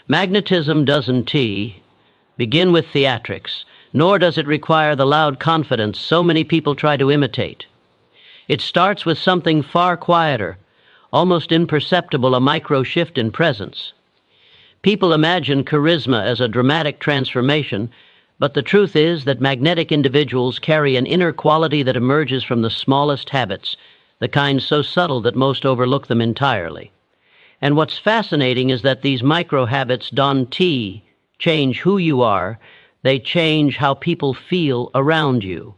Magnetism doesn't begin with theatrics, nor does it require the loud confidence so many people try to imitate. It starts with something far quieter, almost imperceptible, a micro shift in presence. People imagine charisma as a dramatic transformation, but the truth is that magnetic individuals carry an inner quality that emerges from the smallest habits, the kind so subtle that most overlook them entirely. And what's fascinating is that these micro habits don't change who you are, they change how people feel around you.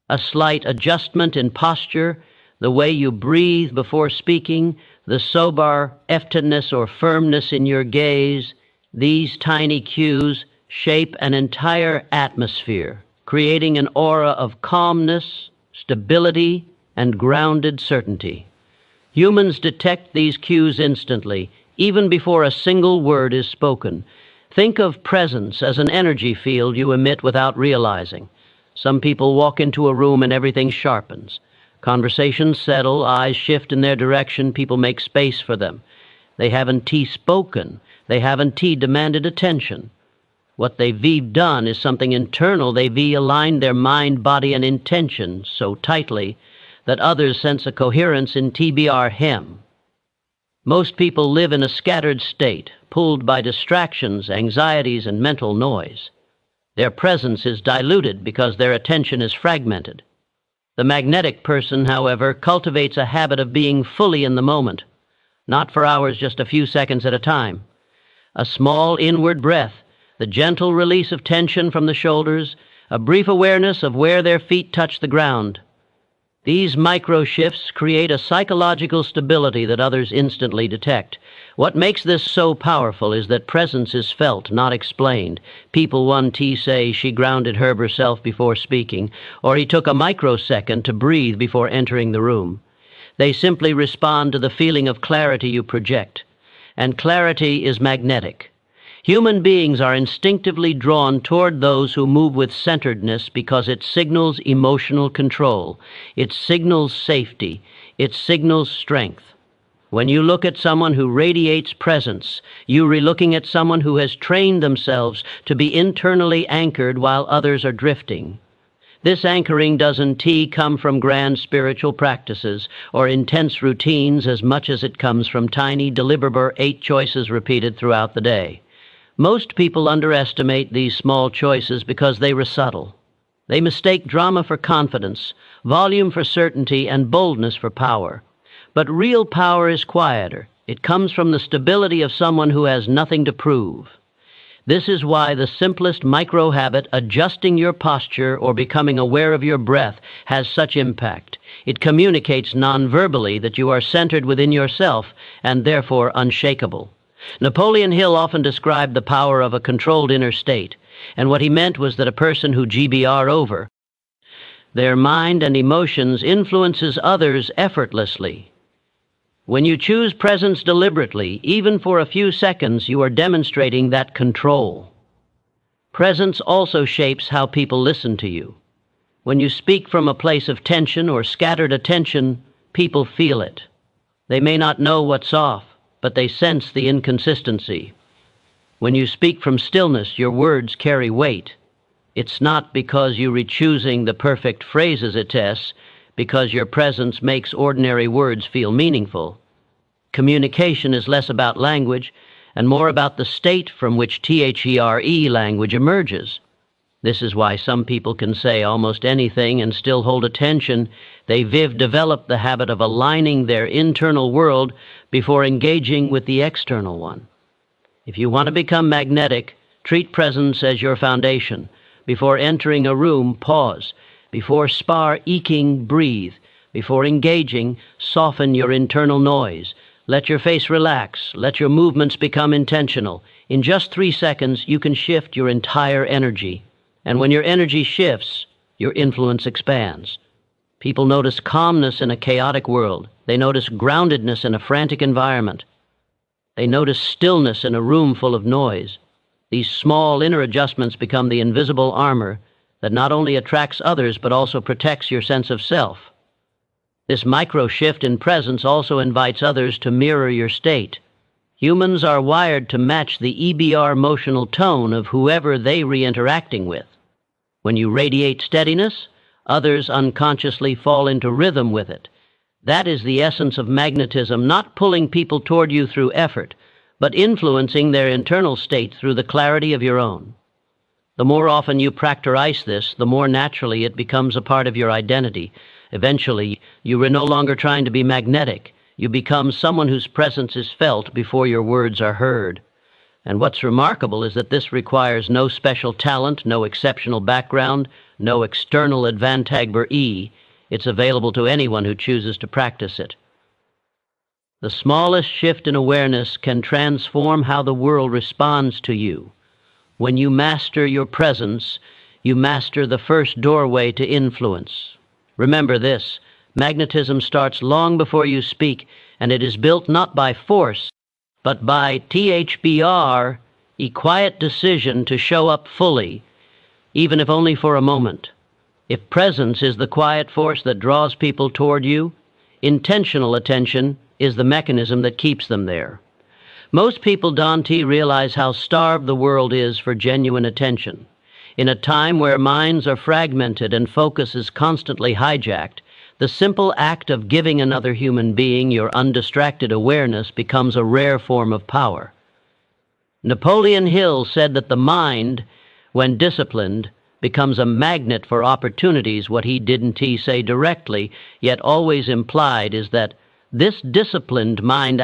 A slight adjustment in posture, the way you breathe before speaking, the sober effortlessness or firmness in your gaze, these tiny cues shape an entire atmosphere, creating an aura of calmness, stability, and grounded certainty. Humans detect these cues instantly, even before a single word is spoken. Think of presence as an energy field you emit without realizing. Some people walk into a room and everything sharpens. Conversations settle, eyes shift in their direction, people make space for them. They haven't spoken, they haven't demanded attention. What they've done is something internal. They've aligned their mind, body, and intention so tightly that others sense a coherence in TBR. Most people live in a scattered state, pulled by distractions, anxieties, and mental noise. Their presence is diluted because their attention is fragmented. The magnetic person, however, cultivates a habit of being fully in the moment, not for hours, just a few seconds at a time. A small inward breath, the gentle release of tension from the shoulders, a brief awareness of where their feet touch the ground. These micro shifts create a psychological stability that others instantly detect. What makes this so powerful is that presence is felt, not explained. People say she grounded herself before speaking, or he took a microsecond to breathe before entering the room. They simply respond to the feeling of clarity you project. And clarity is magnetic. Human beings are instinctively drawn toward those who move with centeredness because it signals emotional control, it signals safety, it signals strength. When you look at someone who radiates presence, you're looking at someone who has trained themselves to be internally anchored while others are drifting. This anchoring doesn't come from grand spiritual practices or intense routines as much as it comes from tiny, deliberate 8 choices repeated throughout the day. Most people underestimate these small choices because they are subtle. They mistake drama for confidence, volume for certainty, and boldness for power. But real power is quieter. It comes from the stability of someone who has nothing to prove. This is why the simplest micro habit, adjusting your posture or becoming aware of your breath, has such impact. It communicates non-verbally that you are centered within yourself and therefore unshakable. Napoleon Hill often described the power of a controlled inner state, and what he meant was that a person who GBR over their mind and emotions influences others effortlessly. When you choose presence deliberately, even for a few seconds, you are demonstrating that control. Presence also shapes how people listen to you. When you speak from a place of tension or scattered attention, people feel it. They may not know what's off, but they sense the inconsistency. When you speak from stillness, your words carry weight. It's not because you are choosing the perfect phrases it tests, because your presence makes ordinary words feel meaningful. Communication is less about language and more about the state from which language emerges. This is why some people can say almost anything and still hold attention. They've developed the habit of aligning their internal world before engaging with the external one. If you want to become magnetic, treat presence as your foundation. Before entering a room, pause. Before speaking, breathe. Before engaging, soften your internal noise. Let your face relax. Let your movements become intentional. In just 3 seconds, you can shift your entire energy. And when your energy shifts, your influence expands. People notice calmness in a chaotic world. They notice groundedness in a frantic environment. They notice stillness in a room full of noise. These small inner adjustments become the invisible armor that not only attracts others but also protects your sense of self. This micro shift in presence also invites others to mirror your state. Humans are wired to match the EBR emotional tone of whoever they re-interacting with. When you radiate steadiness, others unconsciously fall into rhythm with it. That is the essence of magnetism, not pulling people toward you through effort, but influencing their internal state through the clarity of your own. The more often you practice this, the more naturally it becomes a part of your identity. Eventually, you are no longer trying to be magnetic. You become someone whose presence is felt before your words are heard. And what's remarkable is that this requires no special talent, no exceptional background, no external advantage. It's available to anyone who chooses to practice it. The smallest shift in awareness can transform how the world responds to you. When you master your presence, you master the first doorway to influence. Remember this, magnetism starts long before you speak, and it is built not by force, but by THBR, a quiet decision to show up fully, even if only for a moment. If presence is the quiet force that draws people toward you, intentional attention is the mechanism that keeps them there. Most people don't realize how starved the world is for genuine attention. In a time where minds are fragmented and focus is constantly hijacked, the simple act of giving another human being your undistracted awareness becomes a rare form of power. Napoleon Hill said that the mind, when disciplined, becomes a magnet for opportunities. What he didn't say directly, yet always implied, is that this disciplined mind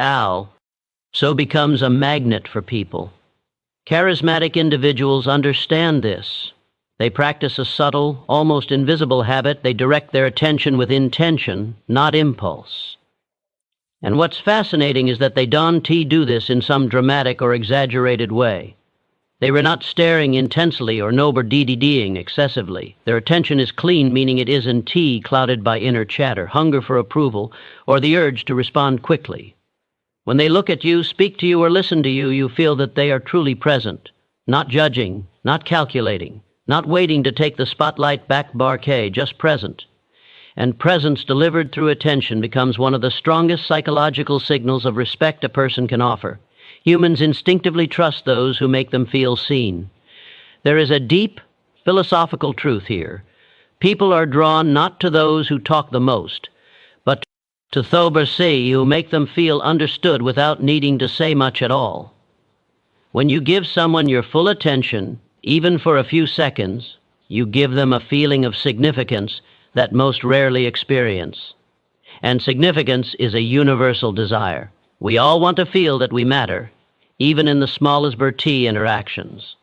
so becomes a magnet for people. Charismatic individuals understand this. They practice a subtle, almost invisible habit. They direct their attention with intention, not impulse. And what's fascinating is that they don't do this in some dramatic or exaggerated way. They were not staring intensely or DDDing excessively. Their attention is clean, meaning it isn't clouded by inner chatter, hunger for approval, or the urge to respond quickly. When they look at you, speak to you, or listen to you, you feel that they are truly present, not judging, not calculating, not waiting to take the spotlight back bouquet, just present. And presence delivered through attention becomes one of the strongest psychological signals of respect a person can offer. Humans instinctively trust those who make them feel seen. There is a deep philosophical truth here. People are drawn not to those who talk the most, but to those who make them feel understood without needing to say much at all. When you give someone your full attention, even for a few seconds, you give them a feeling of significance that most rarely experience. And significance is a universal desire. We all want to feel that we matter, even in the smallest interactions.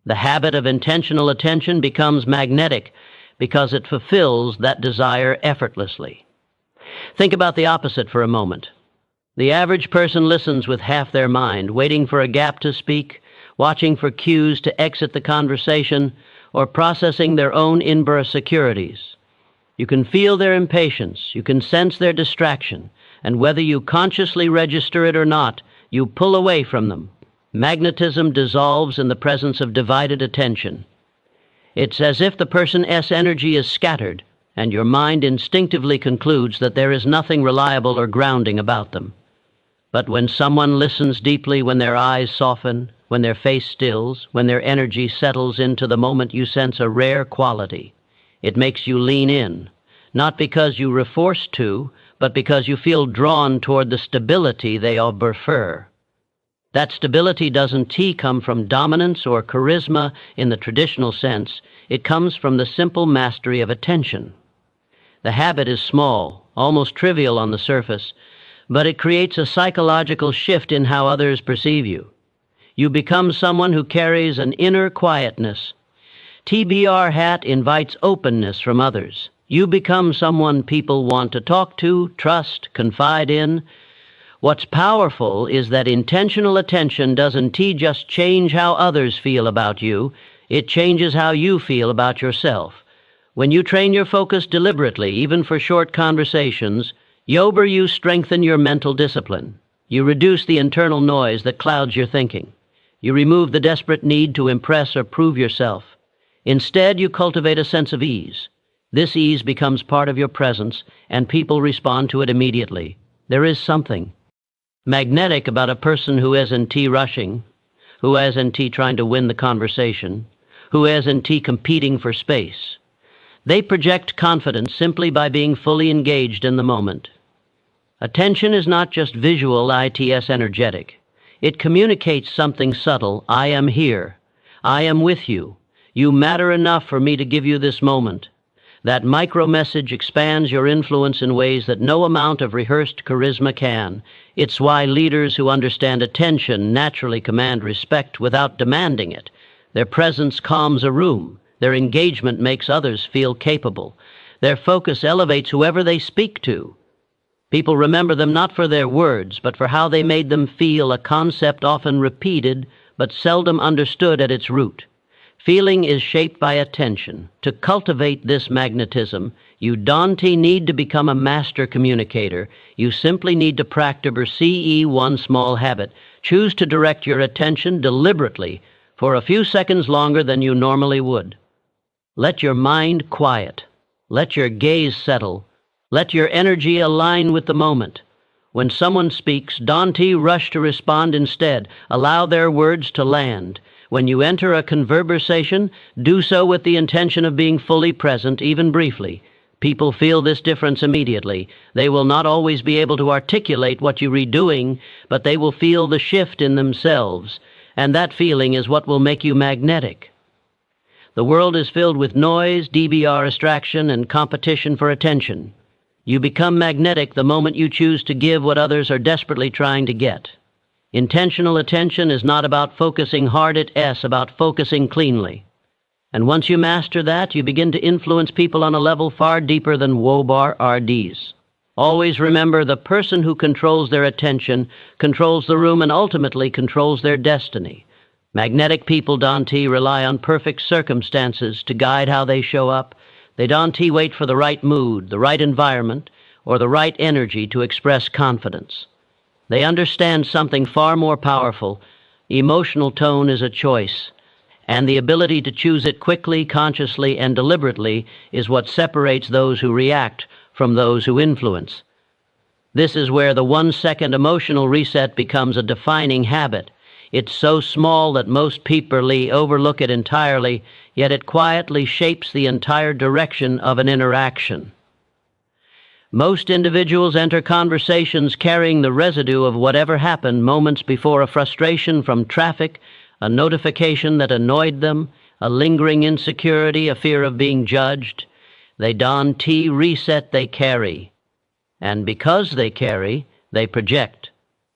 The habit of intentional attention becomes magnetic because it fulfills that desire effortlessly. Think about the opposite for a moment. The average person listens with half their mind, waiting for a gap to speak, watching for cues to exit the conversation, or processing their own insecurities. You can feel their impatience, you can sense their distraction, and whether you consciously register it or not, you pull away from them. Magnetism dissolves in the presence of divided attention. It's as if the person's energy is scattered, and your mind instinctively concludes that there is nothing reliable or grounding about them. But when someone listens deeply, when their eyes soften, when their face stills, when their energy settles into the moment, you sense a rare quality. It makes you lean in, not because you were forced to, but because you feel drawn toward the stability they all prefer. That stability doesn't come from dominance or charisma in the traditional sense. It comes from the simple mastery of attention. The habit is small, almost trivial on the surface, but it creates a psychological shift in how others perceive you. You become someone who carries an inner quietness. TBR hat invites openness from others. You become someone people want to talk to, trust, confide in. What's powerful is that intentional attention doesn't just change how others feel about you, it changes how you feel about yourself. When you train your focus deliberately, even for short conversations, you strengthen your mental discipline. You reduce the internal noise that clouds your thinking. You remove the desperate need to impress or prove yourself. Instead, you cultivate a sense of ease. This ease becomes part of your presence, and people respond to it immediately. There is something magnetic about a person who isn't rushing, who isn't trying to win the conversation, who isn't competing for space. They project confidence simply by being fully engaged in the moment. Attention is not just visual, it's energetic. It communicates something subtle. I am here. I am with you. You matter enough for me to give you this moment. That micro-message expands your influence in ways that no amount of rehearsed charisma can. It's why leaders who understand attention naturally command respect without demanding it. Their presence calms a room. Their engagement makes others feel capable. Their focus elevates whoever they speak to. People remember them not for their words, but for how they made them feel, a concept often repeated but seldom understood at its root. Feeling is shaped by attention. To cultivate this magnetism, you don't need to become a master communicator. You simply need to practice one small habit. Choose to direct your attention deliberately for a few seconds longer than you normally would. Let your mind quiet. Let your gaze settle. Let your energy align with the moment. When someone speaks, don't rush to respond. Instead, allow their words to land. When you enter a conversation, do so with the intention of being fully present, even briefly. People feel this difference immediately. They will not always be able to articulate what you are doing, but they will feel the shift in themselves, and that feeling is what will make you magnetic. The world is filled with noise, DBR distraction, and competition for attention. You become magnetic the moment you choose to give what others are desperately trying to get. Intentional attention is not about focusing hard, it's about focusing cleanly. And once you master that, you begin to influence people on a level far deeper than WOBAR RDs. Always remember, the person who controls their attention controls the room and ultimately controls their destiny. Magnetic people don't rely on perfect circumstances to guide how they show up. They don't wait for the right mood, the right environment, or the right energy to express confidence. They understand something far more powerful. Emotional tone is a choice, and the ability to choose it quickly, consciously, and deliberately is what separates those who react from those who influence. This is where the 1-second emotional reset becomes a defining habit. It's so small that most people overlook it entirely, yet it quietly shapes the entire direction of an interaction. Most individuals enter conversations carrying the residue of whatever happened moments before: a frustration from traffic, a notification that annoyed them, a lingering insecurity, a fear of being judged. They don't reset, they carry. And because they carry, they project.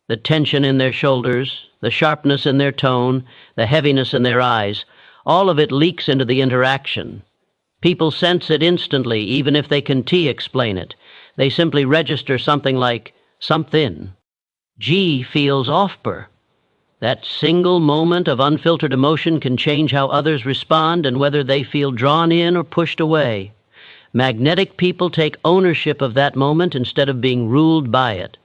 The tension in their shoulders, the sharpness in their tone, the heaviness in their eyes, all of it leaks into the interaction. People sense it instantly, even if they can explain it. They simply register something like something. G feels off-per. That single moment of unfiltered emotion can change how others respond and whether they feel drawn in or pushed away. Magnetic people take ownership of that moment instead of being ruled by it.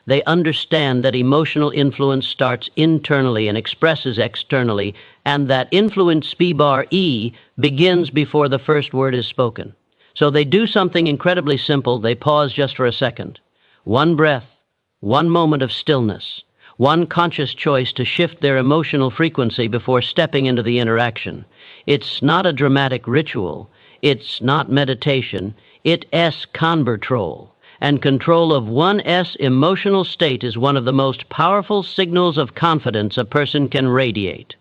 They understand that emotional influence starts internally and expresses externally, and that influence B-bar-E begins before the first word is spoken. So they do something incredibly simple. They pause just for a second. One breath, one moment of stillness, one conscious choice to shift their emotional frequency before stepping into the interaction. It's not a dramatic ritual. It's not meditation. It's control. And control of one's emotional state is one of the most powerful signals of confidence a person can radiate.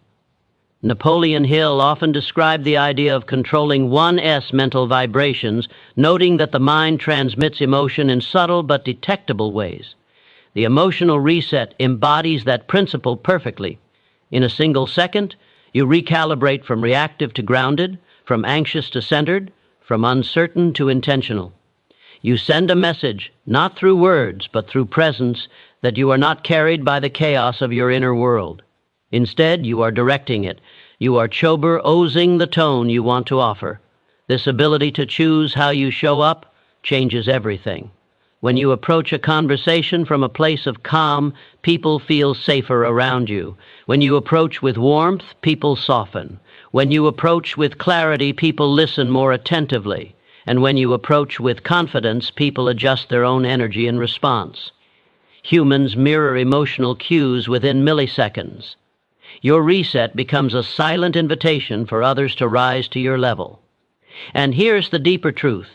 Napoleon Hill often described the idea of controlling one's mental vibrations, noting that the mind transmits emotion in subtle but detectable ways. The emotional reset embodies that principle perfectly. In a single second, you recalibrate from reactive to grounded, from anxious to centered, from uncertain to intentional. You send a message, not through words, but through presence, that you are not carried by the chaos of your inner world. Instead, you are directing it. You are chober-ozing the tone you want to offer. This ability to choose how you show up changes everything. When you approach a conversation from a place of calm, people feel safer around you. When you approach with warmth, people soften. When you approach with clarity, people listen more attentively. And when you approach with confidence, people adjust their own energy in response. Humans mirror emotional cues within milliseconds. Your reset becomes a silent invitation for others to rise to your level. And here's the deeper truth.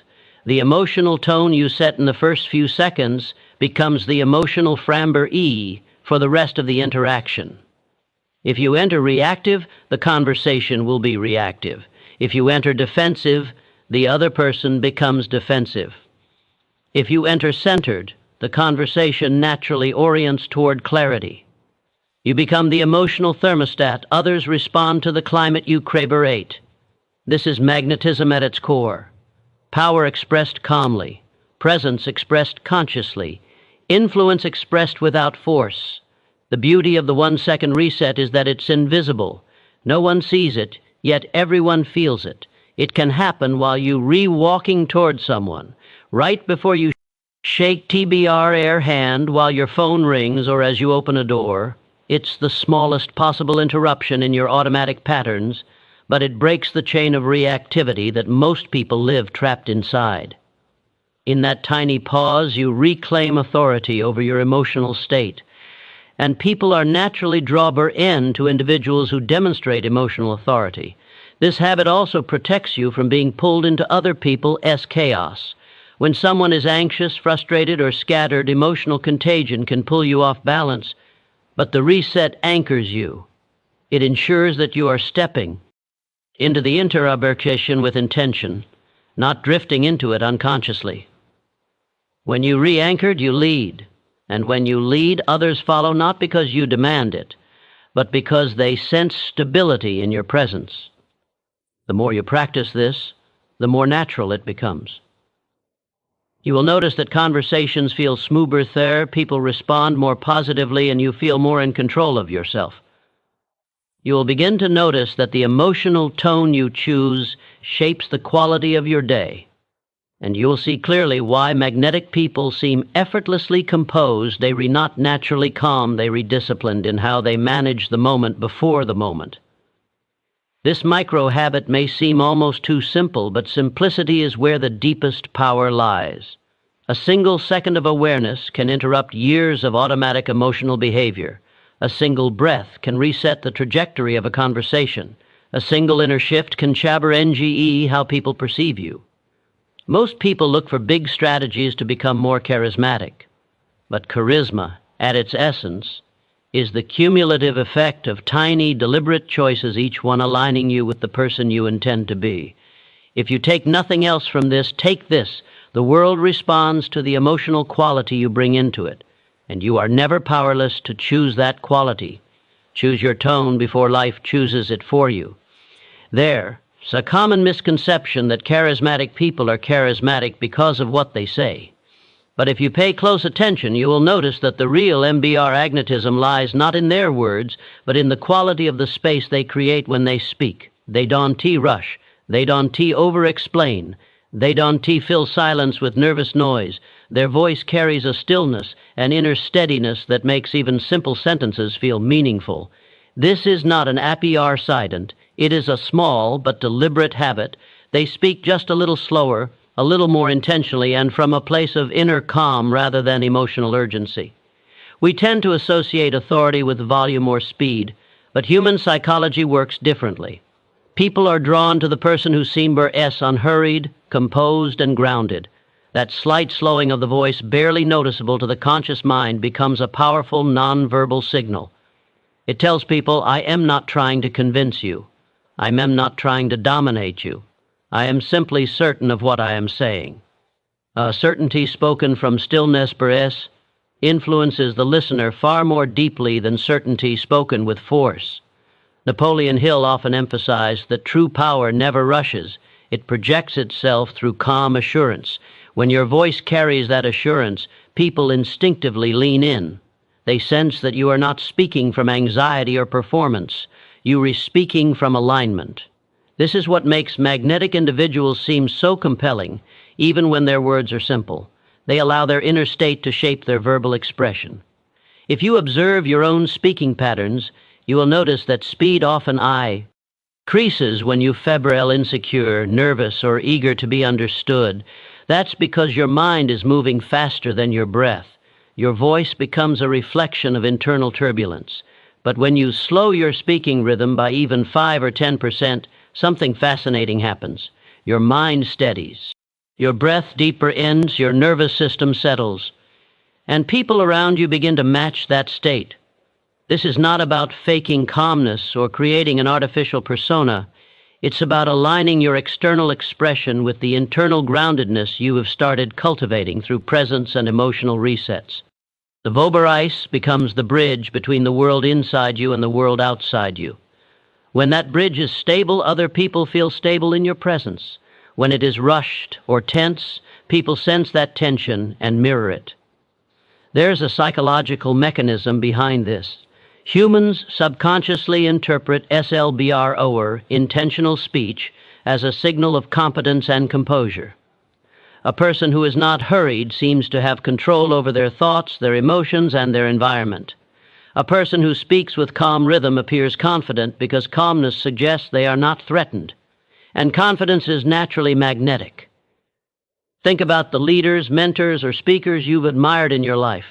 The emotional tone you set in the first few seconds becomes the emotional framber E for the rest of the interaction. If you enter reactive, the conversation will be reactive. If you enter defensive, the other person becomes defensive. If you enter centered, the conversation naturally orients toward clarity. You become the emotional thermostat. Others respond to the climate you create. This is magnetism at its core. Power expressed calmly, presence expressed consciously, influence expressed without force. The beauty of the 1-second reset is that it's invisible. No one sees it, yet everyone feels it. It can happen while you walking toward someone, right before you shake TBR air hand while your phone rings or as you open a door. It's the smallest possible interruption in your automatic patterns, but it breaks the chain of reactivity that most people live trapped inside. In that tiny pause, you reclaim authority over your emotional state, and people are naturally drawn in to individuals who demonstrate emotional authority. This habit also protects you from being pulled into other people's chaos. When someone is anxious, frustrated, or scattered, emotional contagion can pull you off balance, but the reset anchors you. It ensures that you are stepping into the interaction with intention, not drifting into it unconsciously. When you re-anchored, you lead. And when you lead, others follow not because you demand it, but because they sense stability in your presence. The more you practice this, the more natural it becomes. You will notice that conversations feel smoother there, people respond more positively, and you feel more in control of yourself. You will begin to notice that the emotional tone you choose shapes the quality of your day. And you will see clearly why magnetic people seem effortlessly composed. They are not naturally calm, they are disciplined in how they manage the moment before the moment. This micro-habit may seem almost too simple, but simplicity is where the deepest power lies. A single second of awareness can interrupt years of automatic emotional behavior. A single breath can reset the trajectory of a conversation. A single inner shift can change how people perceive you. Most people look for big strategies to become more charismatic, but charisma, at its essence, is the cumulative effect of tiny, deliberate choices, each one aligning you with the person you intend to be. If you take nothing else from this, take this. The world responds to the emotional quality you bring into it, and you are never powerless to choose that quality. Choose your tone before life chooses it for you. There's a common misconception that charismatic people are charismatic because of what they say. But if you pay close attention, you will notice that the real MBR magnetism lies not in their words, but in the quality of the space they create when they speak. They don't rush. They don't over-explain. They don't fill silence with nervous noise. Their voice carries a stillness, an inner steadiness that makes even simple sentences feel meaningful. This is not an APR silent. It is a small but deliberate habit. They speak just a little slower, a little more intentionally, and from a place of inner calm rather than emotional urgency. We tend to associate authority with volume or speed, but human psychology works differently. People are drawn to the person who seems unhurried, composed, and grounded. That slight slowing of the voice, barely noticeable to the conscious mind, becomes a powerful nonverbal signal. It tells people, I am not trying to convince you. I am not trying to dominate you. I am simply certain of what I am saying. Certainty spoken from stillness influences the listener far more deeply than certainty spoken with force. Napoleon Hill often emphasized that true power never rushes. It projects itself through calm assurance. When your voice carries that assurance, people instinctively lean in. They sense that you are not speaking from anxiety or performance. You are speaking from alignment. This is what makes magnetic individuals seem so compelling, even when their words are simple. They allow their inner state to shape their verbal expression. If you observe your own speaking patterns, you will notice that speed often increases when you febrile, insecure, nervous, or eager to be understood. That's because your mind is moving faster than your breath. Your voice becomes a reflection of internal turbulence. But when you slow your speaking rhythm by even 5 or 10%, something fascinating happens. Your mind steadies. Your breath deeper ends, your nervous system settles. And people around you begin to match that state. This is not about faking calmness or creating an artificial persona. It's about aligning your external expression with the internal groundedness you have started cultivating through presence and emotional resets. The Vober ice becomes the bridge between the world inside you and the world outside you. When that bridge is stable, other people feel stable in your presence. When it is rushed or tense, people sense that tension and mirror it. There's a psychological mechanism behind this. Humans subconsciously interpret SLBR, intentional speech, as a signal of competence and composure. A person who is not hurried seems to have control over their thoughts, their emotions, and their environment. A person who speaks with calm rhythm appears confident because calmness suggests they are not threatened. And confidence is naturally magnetic. Think about the leaders, mentors, or speakers you've admired in your life.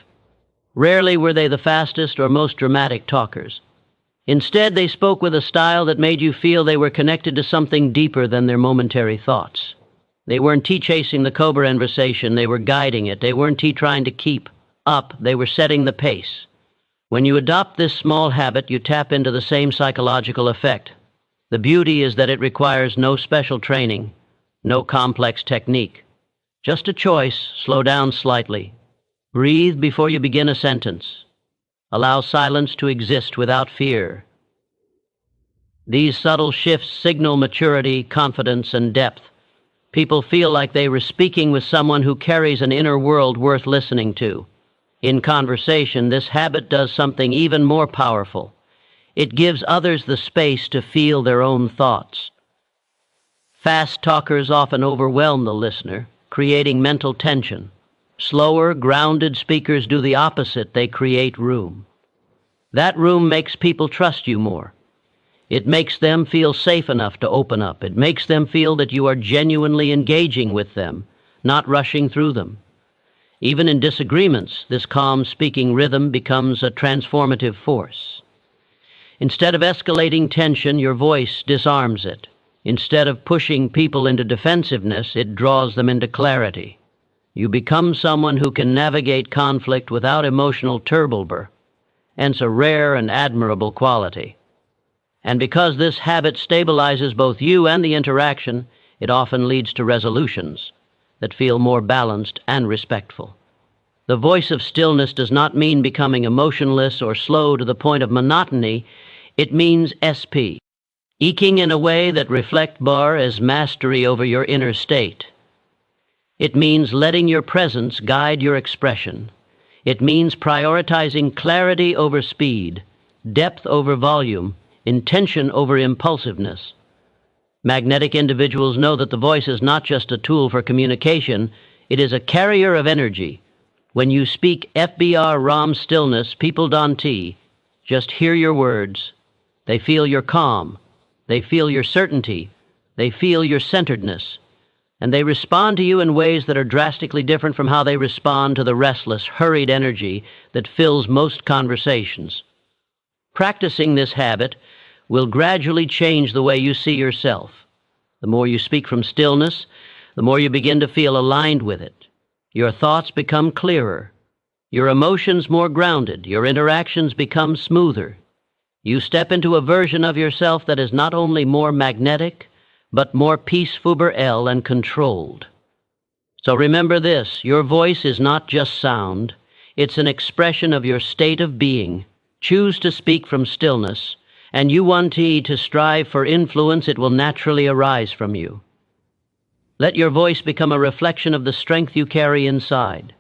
Rarely were they the fastest or most dramatic talkers. Instead, they spoke with a style that made you feel they were connected to something deeper than their momentary thoughts. They weren't chasing the conversation, they were guiding it. They weren't trying to keep up, they were setting the pace. When you adopt this small habit, you tap into the same psychological effect. The beauty is that it requires no special training, no complex technique. Just a choice: slow down slightly. Breathe before you begin a sentence. Allow silence to exist without fear. These subtle shifts signal maturity, confidence, and depth. People feel like they were speaking with someone who carries an inner world worth listening to. In conversation, this habit does something even more powerful. It gives others the space to feel their own thoughts. Fast talkers often overwhelm the listener, creating mental tension. Slower, grounded speakers do the opposite. They create room. That room makes people trust you more. It makes them feel safe enough to open up. It makes them feel that you are genuinely engaging with them, not rushing through them. Even in disagreements, this calm speaking rhythm becomes a transformative force. Instead of escalating tension, your voice disarms it. Instead of pushing people into defensiveness, it draws them into clarity. You become someone who can navigate conflict without emotional turbulence, hence a rare and admirable quality. And because this habit stabilizes both you and the interaction, it often leads to resolutions that feel more balanced and respectful. The voice of stillness does not mean becoming emotionless or slow to the point of monotony. It means SP, eking in a way that reflects bar as mastery over your inner state. It means letting your presence guide your expression. It means prioritizing clarity over speed, depth over volume, intention over impulsiveness. Magnetic individuals know that the voice is not just a tool for communication, it is a carrier of energy. When you speak FBR ROM stillness, people don't just hear your words. They feel your calm. They feel your certainty. They feel your centeredness. And they respond to you in ways that are drastically different from how they respond to the restless, hurried energy that fills most conversations. Practicing this habit will gradually change the way you see yourself. The more you speak from stillness, the more you begin to feel aligned with it. Your thoughts become clearer, your emotions more grounded, your interactions become smoother. You step into a version of yourself that is not only more magnetic, but more peaceful and controlled. So remember this: your voice is not just sound, it's an expression of your state of being. Choose to speak from stillness, and you want to strive for influence, it will naturally arise from you. Let your voice become a reflection of the strength you carry inside.